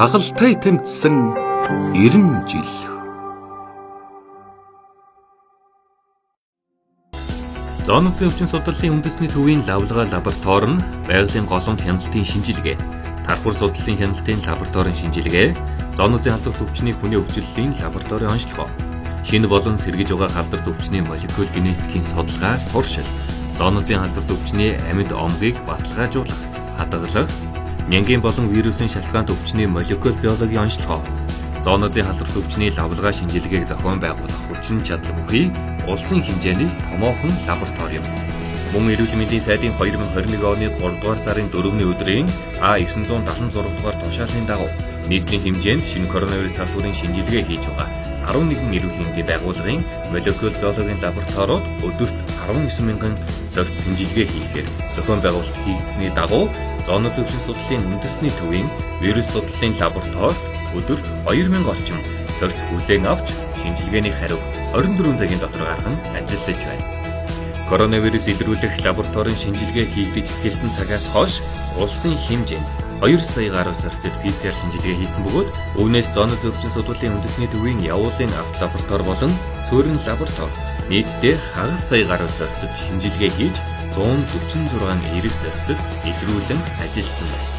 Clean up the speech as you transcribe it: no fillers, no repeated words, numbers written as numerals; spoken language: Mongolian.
хагалтай тэмцсэн 90 жил. Зоон нутгийн өвчин судлалын үндэсний төвийн лавлгаа лаборатори нь байгалийн голомт хяналтын шинжилгээ, тархур судлалын хяналтын лабораторийн шинжилгээ, зоон нутгийн халдварт өвчний хүний өвчлөлийн лабораторийн онцлогоо, шинэ болон сэргэж байгаа халдварт өвчний молекул генетикийн судалгаа, туршил, зоон нутгийн халдварт өвчний амьд омгийг баталгаажуулах, хадгалах, нянгийн болон вирусын шалтгаанд өвчний молекул биологийн онцлогоо, зоон нутгийн халдварт өвчний лавлгаа шинжилгээг зохион байгуулах хүчин чадал бүхий улсын хэмжээний томоохон лаборатори юм. Мөн эрүүл мэндийн сайдын 2021 оны 3 дугаар сарын 4-ний өдрийн А976 дугаар тушаалын дагуу нийслэлийн хэмжээнд шинэ коронавирус талбарын шинжилгээ хийж байгаа 11 эрүүл мэндийн байгууллагын молекул биологийн лабораториуд өдөрт 19 мянган зорилт шинжилгээ хийхээр зохион байгуулалт хийгдсэний дагуу зоон нутгийн өвчин судлалын үндэсний төвийн вирус судлалын лабораторид өдөрт 2000 орчим зорилт хүлээн авч шинжилгээний хариу 24 цагийн дотор гарган ажиллаж байна. Коронавирус илрүүлэх лабораторийн шинжилгээ хийгдэж эхэлсэн цагаас хойш улсын хэмжээнд 2 сая гаруй зорилтод PCR шинжилгээ хийсэн бөгөөд өвнөөс зоон нутгийн өвчин судлалын үндэсний төвийн явуулын авт лаборатори болон суурин лаборатори нийтдээ хагас сая гаруй зорилтод шинжилгээ хийж 146 эрэг зорилтод илрүүлэн ажилласан байна.